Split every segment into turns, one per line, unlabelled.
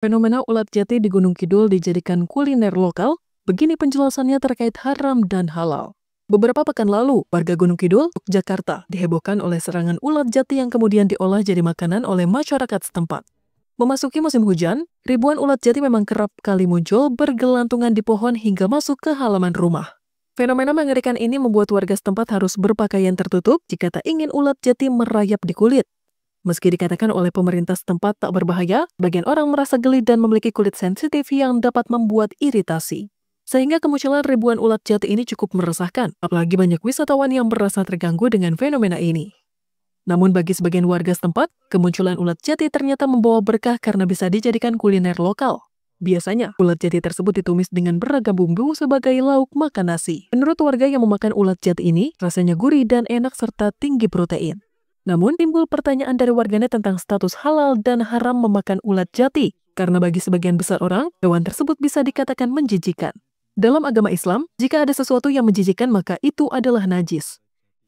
Fenomena ulat jati di Gunung Kidul dijadikan kuliner lokal, begini penjelasannya terkait haram dan halal. Beberapa pekan lalu, warga Gunung Kidul, Jakarta, dihebohkan oleh serangan ulat jati yang kemudian diolah jadi makanan oleh masyarakat setempat. Memasuki musim hujan, ribuan ulat jati memang kerap kali muncul bergelantungan di pohon hingga masuk ke halaman rumah. Fenomena mengerikan ini membuat warga setempat harus berpakaian tertutup jika tak ingin ulat jati merayap di kulit. Meski dikatakan oleh pemerintah setempat tak berbahaya, bagian orang merasa geli dan memiliki kulit sensitif yang dapat membuat iritasi. Sehingga kemunculan ribuan ulat jati ini cukup meresahkan, apalagi banyak wisatawan yang merasa terganggu dengan fenomena ini. Namun bagi sebagian warga setempat, kemunculan ulat jati ternyata membawa berkah karena bisa dijadikan kuliner lokal. Biasanya, ulat jati tersebut ditumis dengan beragam bumbu sebagai lauk makan nasi. Menurut warga yang memakan ulat jati ini, rasanya gurih dan enak serta tinggi protein. Namun, timbul pertanyaan dari warganet tentang status halal dan haram memakan ulat jati, karena bagi sebagian besar orang, hewan tersebut bisa dikatakan menjijikan. Dalam agama Islam, jika ada sesuatu yang menjijikan maka itu adalah najis.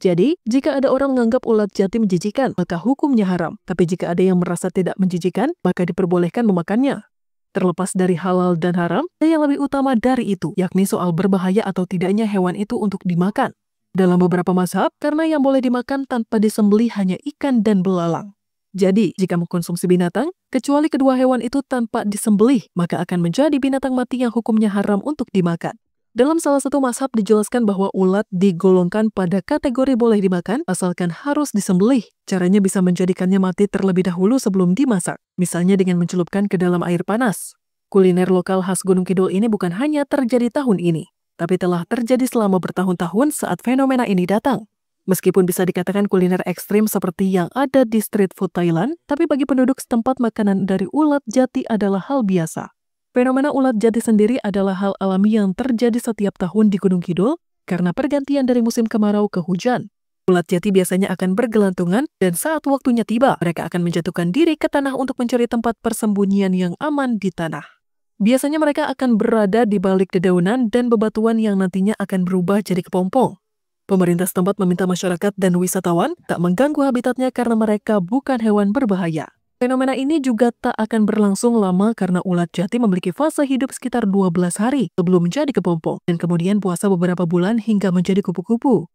Jadi, jika ada orang menganggap ulat jati menjijikan, maka hukumnya haram. Tapi jika ada yang merasa tidak menjijikan, maka diperbolehkan memakannya. Terlepas dari halal dan haram, ada yang lebih utama dari itu, yakni soal berbahaya atau tidaknya hewan itu untuk dimakan. Dalam beberapa mazhab, karena yang boleh dimakan tanpa disembelih hanya ikan dan belalang. Jadi, jika mengkonsumsi binatang, kecuali kedua hewan itu tanpa disembelih, maka akan menjadi binatang mati yang hukumnya haram untuk dimakan. Dalam salah satu mazhab dijelaskan bahwa ulat digolongkan pada kategori boleh dimakan, asalkan harus disembelih. Caranya bisa menjadikannya mati terlebih dahulu sebelum dimasak, misalnya dengan mencelupkan ke dalam air panas. Kuliner lokal khas Gunung Kidul ini bukan hanya terjadi tahun ini, tapi telah terjadi selama bertahun-tahun saat fenomena ini datang. Meskipun bisa dikatakan kuliner ekstrim seperti yang ada di street food Thailand, tapi bagi penduduk setempat makanan dari ulat jati adalah hal biasa. Fenomena ulat jati sendiri adalah hal alami yang terjadi setiap tahun di Gunung Kidul karena pergantian dari musim kemarau ke hujan. Ulat jati biasanya akan bergelantungan dan saat waktunya tiba, mereka akan menjatuhkan diri ke tanah untuk mencari tempat persembunyian yang aman di tanah. Biasanya mereka akan berada di balik dedaunan dan bebatuan yang nantinya akan berubah jadi kepompong. Pemerintah setempat meminta masyarakat dan wisatawan tak mengganggu habitatnya karena mereka bukan hewan berbahaya. Fenomena ini juga tak akan berlangsung lama karena ulat jati memiliki fase hidup sekitar 12 hari sebelum menjadi kepompong dan kemudian puasa beberapa bulan hingga menjadi kupu-kupu.